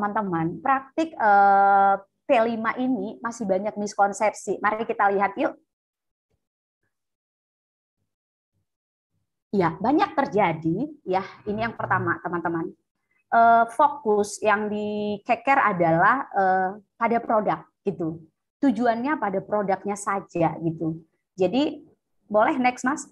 teman-teman, praktik P5 ini masih banyak miskonsepsi. Mari kita lihat yuk. Ya, banyak terjadi. Ya, ini yang pertama, teman-teman. Fokus yang dikeker adalah pada produk, gitu. Tujuannya pada produknya saja, gitu. Jadi, boleh next, Mas?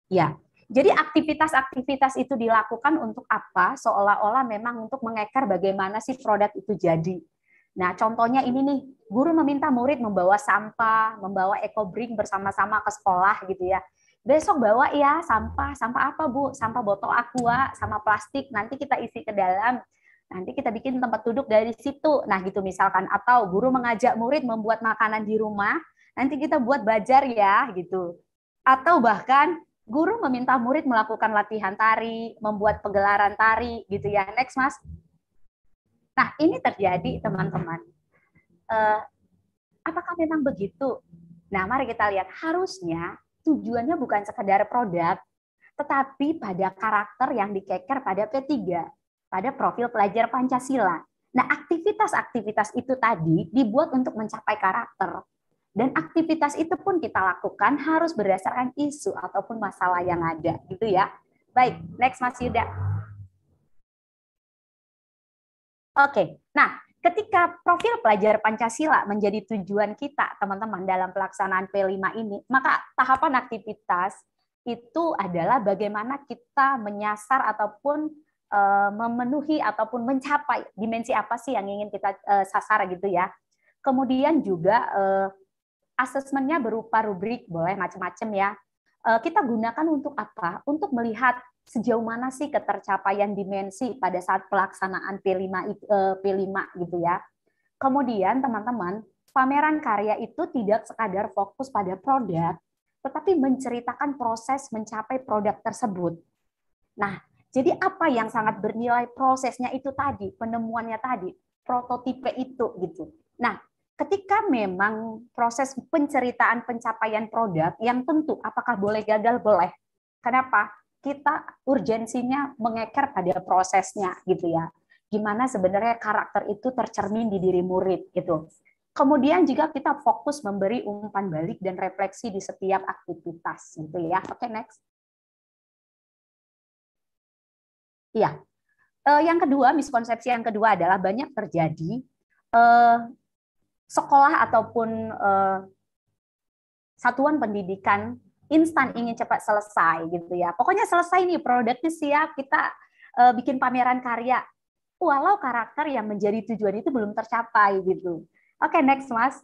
Ya, jadi aktivitas-aktivitas itu dilakukan untuk apa? Seolah-olah memang untuk mengeker bagaimana sih produk itu jadi. Nah, contohnya ini nih, guru meminta murid membawa sampah, membawa ekobring bersama-sama ke sekolah gitu ya. Besok bawa ya sampah, sampah apa Bu? Sampah botol aqua, sama plastik, nanti kita isi ke dalam, nanti kita bikin tempat duduk dari situ. Nah gitu misalkan, atau guru mengajak murid membuat makanan di rumah, nanti kita buat bajar ya gitu. Atau bahkan guru meminta murid melakukan latihan tari, membuat pegelaran tari gitu ya. Next Mas. Nah, ini terjadi, teman-teman. Apakah memang begitu? Nah, mari kita lihat. Harusnya tujuannya bukan sekedar produk, tetapi pada karakter yang dikeker pada P3, pada profil pelajar Pancasila. Nah, aktivitas-aktivitas itu tadi dibuat untuk mencapai karakter. Dan aktivitas itu pun kita lakukan harus berdasarkan isu ataupun masalah yang ada, gitu ya. Baik, next Mas Yuda. Oke, nah ketika profil pelajar Pancasila menjadi tujuan kita, teman-teman, dalam pelaksanaan P5 ini, maka tahapan aktivitas itu adalah bagaimana kita menyasar ataupun memenuhi ataupun mencapai dimensi apa sih yang ingin kita sasar gitu ya. Kemudian juga asesmennya berupa rubrik, boleh macam-macam ya. Kita gunakan untuk apa? Untuk melihat sejauh mana sih ketercapaian dimensi pada saat pelaksanaan P5 gitu ya. Kemudian teman-teman, pameran karya itu tidak sekadar fokus pada produk, tetapi menceritakan proses mencapai produk tersebut. Nah, jadi apa yang sangat bernilai prosesnya itu tadi, penemuannya tadi, prototipe itu gitu. Nah, ketika memang proses penceritaan pencapaian produk yang tentu apakah boleh gagal, boleh. Kenapa? Kita urgensinya mengeker pada prosesnya gitu ya. Gimana sebenarnya karakter itu tercermin di diri murid gitu. Kemudian juga kita fokus memberi umpan balik dan refleksi di setiap aktivitas gitu ya. Oke, next. Iya. Yang kedua, miskonsepsi yang kedua adalah banyak terjadi sekolah ataupun satuan pendidikan instan ingin cepat selesai gitu ya. Pokoknya selesai nih produknya siap, kita bikin pameran karya. Walau karakter yang menjadi tujuan itu belum tercapai gitu. Oke, next Mas.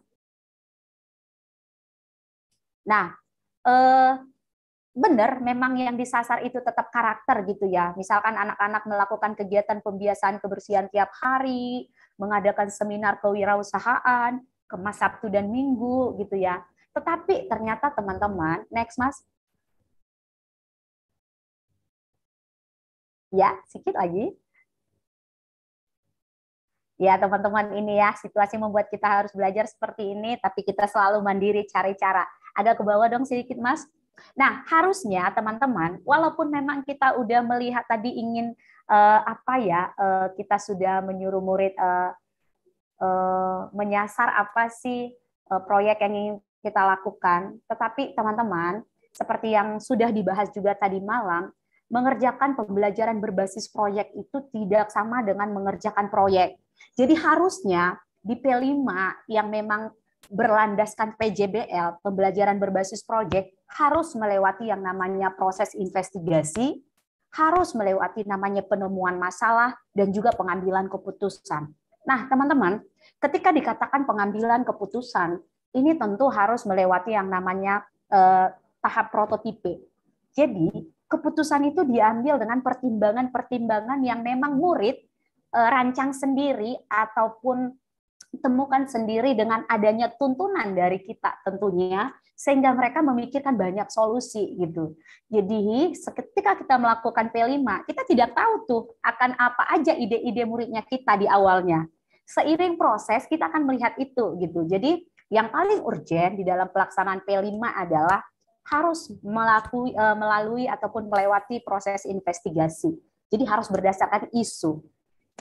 Nah, benar memang yang disasar itu tetap karakter gitu ya. Misalkan anak-anak melakukan kegiatan pembiasaan kebersihan tiap hari, mengadakan seminar kewirausahaan, kemas Sabtu dan Minggu gitu ya. Tetapi ternyata teman-teman, next Mas. Ya, sedikit lagi. Ya, teman-teman, ini ya situasi membuat kita harus belajar seperti ini, tapi kita selalu mandiri cari cara. Agak ke bawah dong sedikit, Mas. Nah, harusnya teman-teman, walaupun memang kita udah melihat tadi ingin kita sudah menyuruh murid menyasar apa sih proyek yang ingin kita lakukan, tetapi teman-teman, seperti yang sudah dibahas juga tadi malam, mengerjakan pembelajaran berbasis proyek itu tidak sama dengan mengerjakan proyek. Jadi harusnya di P5 yang memang berlandaskan PJBL, pembelajaran berbasis proyek, harus melewati yang namanya proses investigasi, harus melewati namanya penemuan masalah, dan juga pengambilan keputusan. Nah, teman-teman, ketika dikatakan pengambilan keputusan, ini tentu harus melewati yang namanya tahap prototipe. Jadi, keputusan itu diambil dengan pertimbangan-pertimbangan yang memang murid rancang sendiri ataupun temukan sendiri dengan adanya tuntunan dari kita tentunya, sehingga mereka memikirkan banyak solusi gitu. Jadi ketika kita melakukan P5, kita tidak tahu tuh akan apa aja ide-ide muridnya kita di awalnya. Seiring proses kita akan melihat itu gitu. Jadi yang paling urgent di dalam pelaksanaan P5 adalah harus melalui ataupun melewati proses investigasi. Jadi harus berdasarkan isu.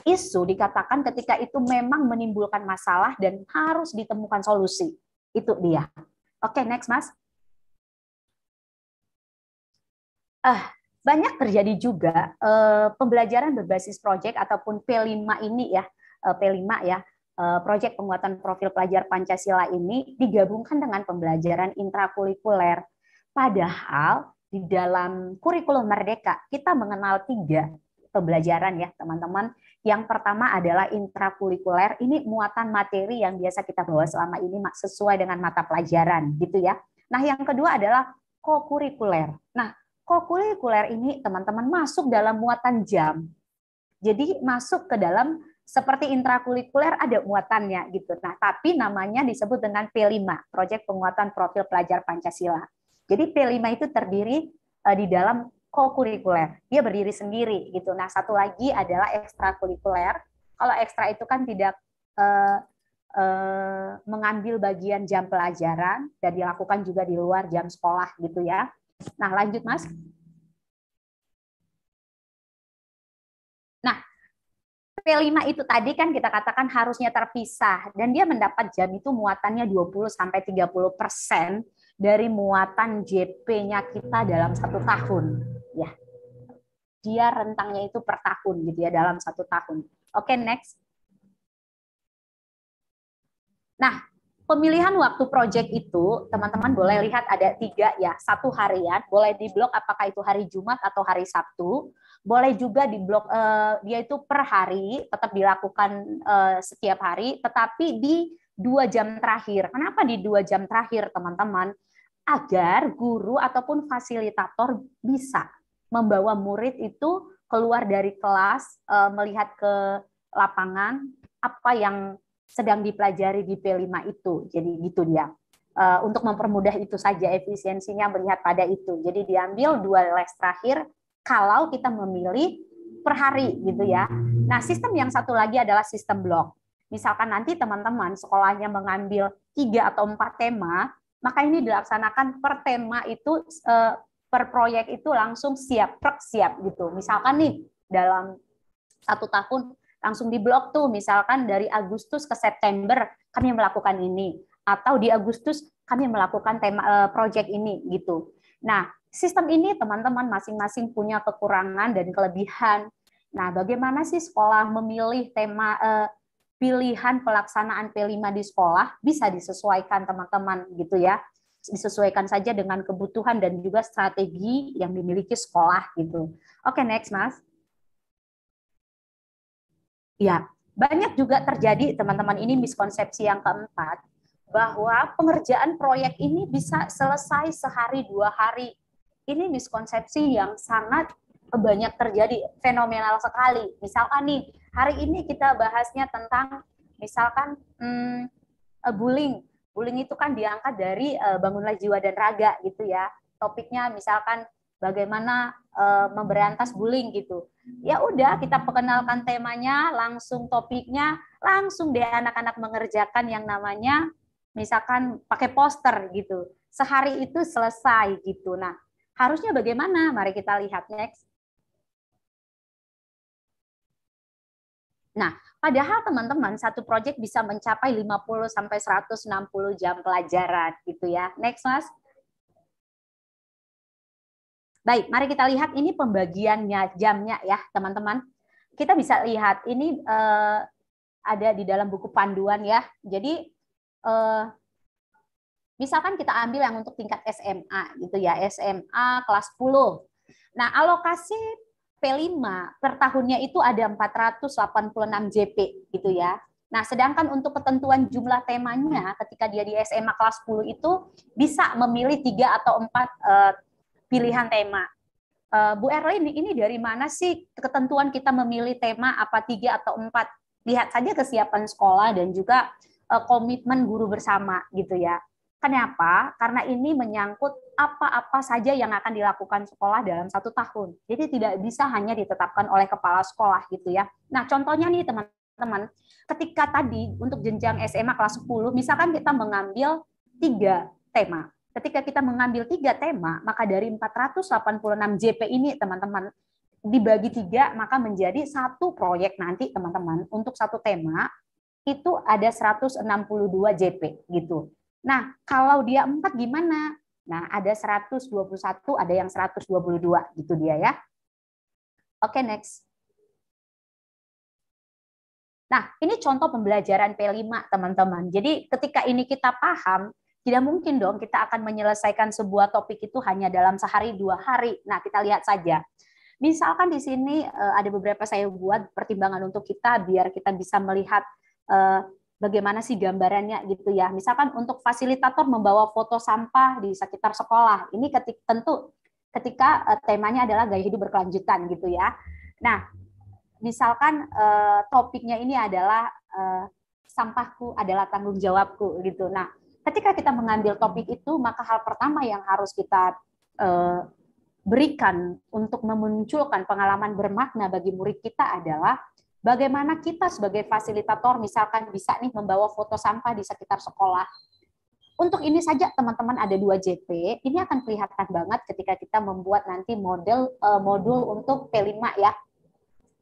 Isu dikatakan ketika itu memang menimbulkan masalah dan harus ditemukan solusi. Itu dia. Oke, next, Mas. Banyak terjadi juga pembelajaran berbasis proyek ataupun P5 ini ya, P5 ya, proyek penguatan profil pelajar Pancasila ini digabungkan dengan pembelajaran intrakurikuler. Padahal di dalam kurikulum Merdeka kita mengenal 3 pembelajaran ya teman-teman. Yang pertama adalah intrakurikuler, ini muatan materi yang biasa kita bawa selama ini sesuai dengan mata pelajaran gitu ya. Nah, yang kedua adalah kokurikuler. Nah, kokurikuler ini teman-teman masuk dalam muatan jam. Jadi masuk ke dalam seperti intrakurikuler ada muatannya gitu. Nah, tapi namanya disebut dengan P5, Proyek Penguatan Profil Pelajar Pancasila. Jadi P5 itu terdiri di dalam kokurikuler. Dia berdiri sendiri gitu. Nah, satu lagi adalah ekstrakurikuler. Kalau ekstra itu kan tidak mengambil bagian jam pelajaran dan dilakukan juga di luar jam sekolah gitu ya. Nah, lanjut Mas. Nah, P5 itu tadi kan kita katakan harusnya terpisah dan dia mendapat jam itu muatannya 20-30% dari muatan JP-nya kita dalam 1 tahun. Ya, dia rentangnya itu per tahun gitu ya, dalam 1 tahun. Oke, next. Nah, pemilihan waktu proyek itu, teman-teman boleh lihat ada 3 ya, 1 harian, boleh di blok apakah itu hari Jumat atau hari Sabtu, boleh juga di blok dia itu per hari, tetap dilakukan setiap hari, tetapi di 2 jam terakhir. Kenapa di 2 jam terakhir, teman-teman? Agar guru ataupun fasilitator bisa membawa murid itu keluar dari kelas, melihat ke lapangan, apa yang sedang dipelajari di P5 itu. Jadi gitu dia. Untuk mempermudah itu saja efisiensinya melihat pada itu. Jadi diambil 2 les terakhir kalau kita memilih per hari gitu ya. Nah, sistem yang satu lagi adalah sistem blok. Misalkan nanti teman-teman sekolahnya mengambil 3 atau 4 tema, maka ini dilaksanakan per tema itu per proyek itu langsung siap gitu. Misalkan nih dalam 1 tahun langsung di blok tuh, misalkan dari Agustus ke September kami melakukan ini, atau di Agustus kami melakukan tema proyek ini gitu. Nah, sistem ini teman-teman masing-masing punya kekurangan dan kelebihan. Nah, bagaimana sih sekolah memilih tema pilihan pelaksanaan P5 di sekolah? Bisa disesuaikan teman-teman gitu ya. Disesuaikan saja dengan kebutuhan dan juga strategi yang dimiliki sekolah gitu. Oke, next Mas. Ya, banyak juga terjadi teman-teman, ini miskonsepsi yang keempat, bahwa pengerjaan proyek ini bisa selesai sehari 2 hari. Ini miskonsepsi yang sangat banyak terjadi, fenomenal sekali. Misalkan nih, hari ini kita bahasnya tentang misalkan bullying. Bullying itu kan diangkat dari bangunlah jiwa dan raga gitu ya. Topiknya misalkan bagaimana memberantas bullying gitu. Ya udah kita perkenalkan temanya, langsung topiknya, langsung deh anak-anak mengerjakan yang namanya misalkan pakai poster gitu. Sehari itu selesai gitu. Nah, harusnya bagaimana? Mari kita lihat next. Nah, padahal teman-teman satu proyek bisa mencapai 50 sampai 160 jam pelajaran gitu ya. Next, Mas. Baik, mari kita lihat ini pembagiannya jamnya ya, teman-teman. Kita bisa lihat ini ada di dalam buku panduan ya. Jadi misalkan kita ambil yang untuk tingkat SMA gitu ya, SMA kelas 10. Nah, alokasi P5 per tahunnya itu ada 486 JP gitu ya. Nah, sedangkan untuk ketentuan jumlah temanya ketika dia di SMA kelas 10 itu bisa memilih 3 atau 4 pilihan tema. Bu Erlin, ini dari mana sih ketentuan kita memilih tema apa 3 atau 4? Lihat saja kesiapan sekolah dan juga komitmen guru bersama gitu ya. Kenapa? Karena ini menyangkut apa-apa saja yang akan dilakukan sekolah dalam 1 tahun. Jadi tidak bisa hanya ditetapkan oleh kepala sekolah gitu ya. Nah, contohnya nih teman-teman, ketika tadi untuk jenjang SMA kelas 10, misalkan kita mengambil 3 tema. Ketika kita mengambil 3 tema, maka dari 486 JP ini teman-teman, dibagi 3, maka menjadi satu proyek nanti teman-teman untuk satu tema itu ada 162 JP gitu. Nah, kalau dia 4 gimana? Nah, ada 121, ada yang 122 gitu dia ya. Oke, next. Nah, ini contoh pembelajaran P5, teman-teman. Jadi, ketika ini kita paham, tidak mungkin dong kita akan menyelesaikan sebuah topik itu hanya dalam sehari, 2 hari. Nah, kita lihat saja. Misalkan di sini ada beberapa saya buat pertimbangan untuk kita, biar kita bisa melihat bagaimana sih gambarannya gitu ya. Misalkan untuk fasilitator membawa foto sampah di sekitar sekolah. Ini tentu ketika temanya adalah gaya hidup berkelanjutan gitu ya. Nah, misalkan topiknya ini adalah sampahku adalah tanggung jawabku gitu. Nah, ketika kita mengambil topik itu, maka hal pertama yang harus kita berikan untuk memunculkan pengalaman bermakna bagi murid kita adalah bagaimana kita sebagai fasilitator misalkan bisa nih membawa foto sampah di sekitar sekolah. Untuk ini saja teman-teman ada 2 JP, ini akan kelihatan banget ketika kita membuat nanti modul untuk P5 ya.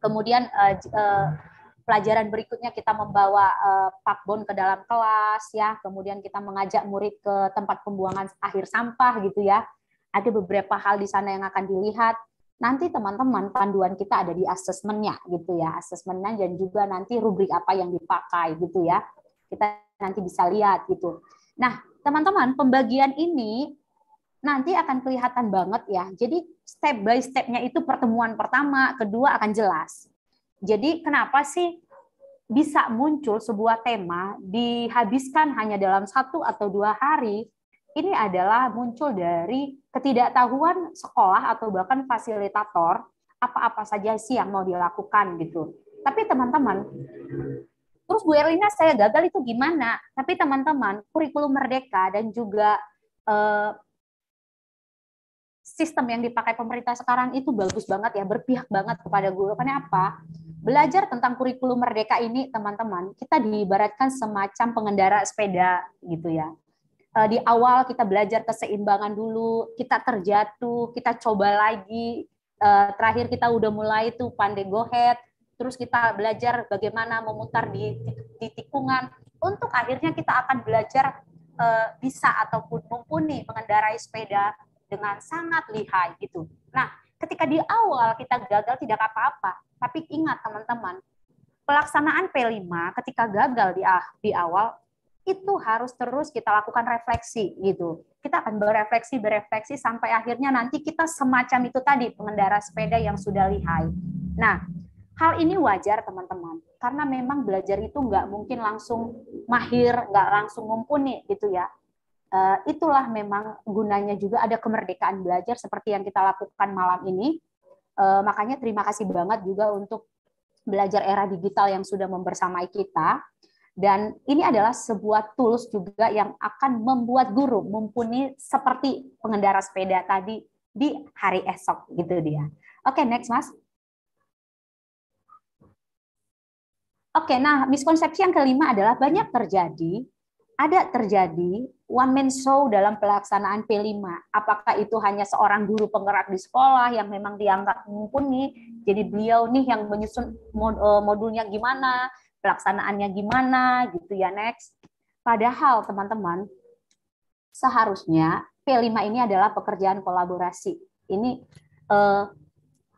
Kemudian pelajaran berikutnya kita membawa pakbon ke dalam kelas ya, kemudian kita mengajak murid ke tempat pembuangan akhir sampah gitu ya. Ada beberapa hal di sana yang akan dilihat. Nanti teman-teman panduan kita ada di asesmennya gitu ya, asesmennya dan juga nanti rubrik apa yang dipakai gitu ya. Kita nanti bisa lihat gitu. Nah, teman-teman, pembagian ini nanti akan kelihatan banget ya. Jadi step by step-nya itu pertemuan pertama, kedua akan jelas. Jadi kenapa sih bisa muncul sebuah tema dihabiskan hanya dalam 1 atau 2 hari? Ini adalah muncul dari ketidaktahuan sekolah atau bahkan fasilitator apa-apa saja sih yang mau dilakukan gitu. Tapi teman-teman, terus Bu Erlina saya gagal itu gimana? Tapi teman-teman, kurikulum Merdeka dan juga sistem yang dipakai pemerintah sekarang itu bagus banget ya, berpihak banget kepada guru. Kenapa? Belajar tentang kurikulum Merdeka ini, teman-teman, kita diibaratkan semacam pengendara sepeda gitu ya. Di awal kita belajar keseimbangan dulu, kita terjatuh, kita coba lagi, terakhir kita udah mulai tuh pandai gohead, terus kita belajar bagaimana memutar di tikungan, untuk akhirnya kita akan belajar bisa ataupun mumpuni mengendarai sepeda dengan sangat lihai gitu. Nah, ketika di awal kita gagal tidak apa-apa, tapi ingat teman-teman, pelaksanaan P5 ketika gagal di awal itu harus terus kita lakukan refleksi gitu. Kita akan berefleksi sampai akhirnya nanti kita semacam itu tadi, pengendara sepeda yang sudah lihai. Nah, hal ini wajar teman-teman, karena memang belajar itu nggak mungkin langsung mahir, nggak langsung mumpuni gitu ya. Itulah memang gunanya juga ada kemerdekaan belajar seperti yang kita lakukan malam ini. Makanya terima kasih banget juga untuk belajar era digital yang sudah membersamai kita. Dan ini adalah sebuah tools juga yang akan membuat guru mumpuni seperti pengendara sepeda tadi di hari esok gitu dia. Oke, next Mas. Oke, nah miskonsepsi yang kelima adalah ada terjadi one man show dalam pelaksanaan P5. Apakah itu hanya seorang guru penggerak di sekolah yang memang dianggap mumpuni, jadi beliau nih yang menyusun modulnya gimana, pelaksanaannya gimana gitu ya, next. Padahal teman-teman, seharusnya P5 ini adalah pekerjaan kolaborasi. Ini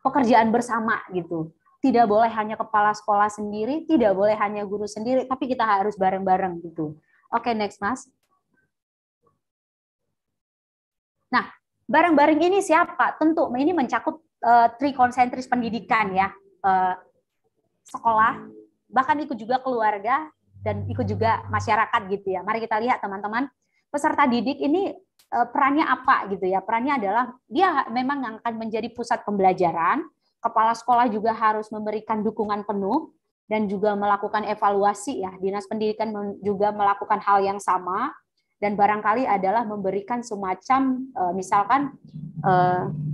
pekerjaan bersama gitu. Tidak boleh hanya kepala sekolah sendiri, tidak boleh hanya guru sendiri, tapi kita harus bareng-bareng gitu. Oke, next Mas. Nah, bareng-bareng ini siapa? Tentu ini mencakup trikonsentris pendidikan ya. Sekolah, bahkan ikut juga keluarga, dan ikut juga masyarakat gitu ya. Mari kita lihat teman-teman, peserta didik ini perannya apa gitu ya. Perannya adalah dia memang yang akan menjadi pusat pembelajaran, kepala sekolah juga harus memberikan dukungan penuh, dan juga melakukan evaluasi ya. Dinas pendidikan juga melakukan hal yang sama, dan barangkali adalah memberikan semacam misalkan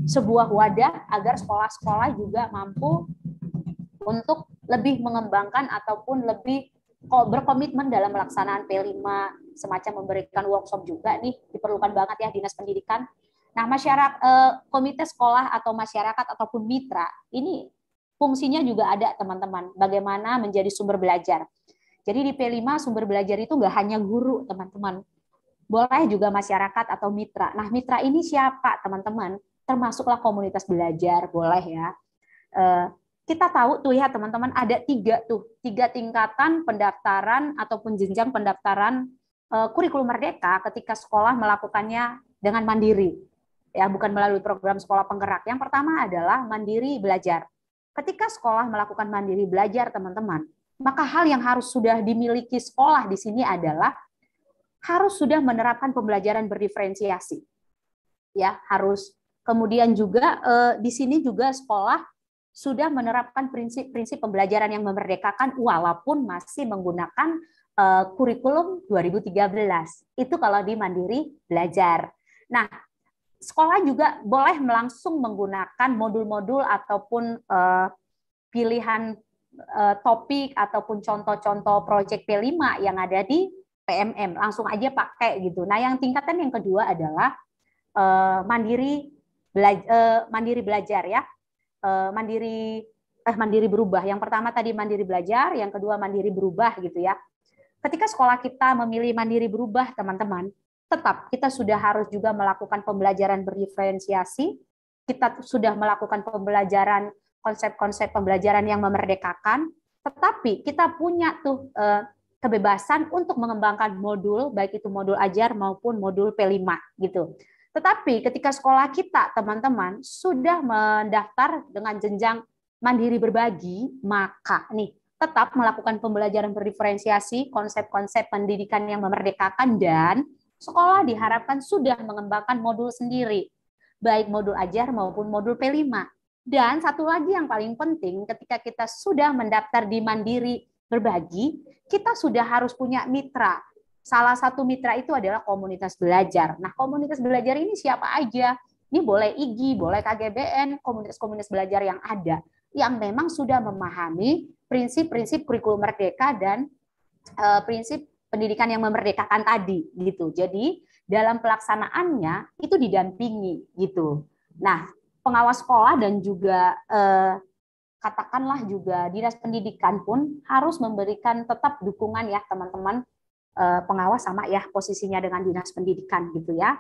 sebuah wadah agar sekolah-sekolah juga mampu untuk lebih mengembangkan ataupun lebih berkomitmen dalam pelaksanaan P5, semacam memberikan workshop juga nih, diperlukan banget ya Dinas Pendidikan. Nah, masyarakat, komite sekolah atau masyarakat ataupun mitra ini fungsinya juga ada, teman-teman. Bagaimana menjadi sumber belajar. Jadi di P5 sumber belajar itu nggak hanya guru, teman-teman. Boleh juga masyarakat atau mitra. Nah, mitra ini siapa, teman-teman? Termasuklah komunitas belajar, boleh ya. Kita tahu tuh ya, teman-teman, ada tiga tingkatan pendaftaran ataupun jenjang pendaftaran kurikulum merdeka ketika sekolah melakukannya dengan mandiri. Ya, bukan melalui program sekolah penggerak. Yang pertama adalah mandiri belajar. Ketika sekolah melakukan mandiri belajar, teman-teman, maka hal yang harus sudah dimiliki sekolah di sini adalah harus sudah menerapkan pembelajaran berdiferensiasi. Ya, harus. Kemudian juga di sini juga sekolah sudah menerapkan prinsip-prinsip pembelajaran yang memerdekakan walaupun masih menggunakan kurikulum 2013. Itu kalau di mandiri belajar. Nah, sekolah juga boleh langsung menggunakan modul-modul ataupun pilihan topik ataupun contoh-contoh proyek P5 yang ada di PMM, langsung aja pakai gitu. Nah, yang tingkatan yang kedua adalah mandiri belajar ya. Mandiri berubah. Yang pertama tadi mandiri belajar, yang kedua mandiri berubah gitu ya. Ketika sekolah kita memilih mandiri berubah, teman-teman, tetap kita sudah harus juga melakukan pembelajaran berdiferensiasi, kita sudah melakukan pembelajaran konsep-konsep pembelajaran yang memerdekakan, tetapi kita punya tuh kebebasan untuk mengembangkan modul, baik itu modul ajar maupun modul P5 gitu. Tetapi ketika sekolah kita, teman-teman, sudah mendaftar dengan jenjang mandiri berbagi, maka nih tetap melakukan pembelajaran berdiferensiasi, konsep-konsep pendidikan yang memerdekakan, dan sekolah diharapkan sudah mengembangkan modul sendiri, baik modul ajar maupun modul P5. Dan satu lagi yang paling penting, ketika kita sudah mendaftar di mandiri berbagi, kita sudah harus punya mitra. Salah satu mitra itu adalah komunitas belajar. Nah, komunitas belajar ini siapa aja? Ini boleh IGI, boleh KGBN, komunitas-komunitas belajar yang ada, yang memang sudah memahami prinsip-prinsip kurikulum merdeka dan prinsip pendidikan yang memerdekakan tadi gitu. Jadi dalam pelaksanaannya itu didampingi gitu. Nah, pengawas sekolah dan juga katakanlah juga dinas pendidikan pun harus memberikan tetap dukungan ya, teman-teman, pengawas sama ya posisinya dengan dinas pendidikan gitu ya.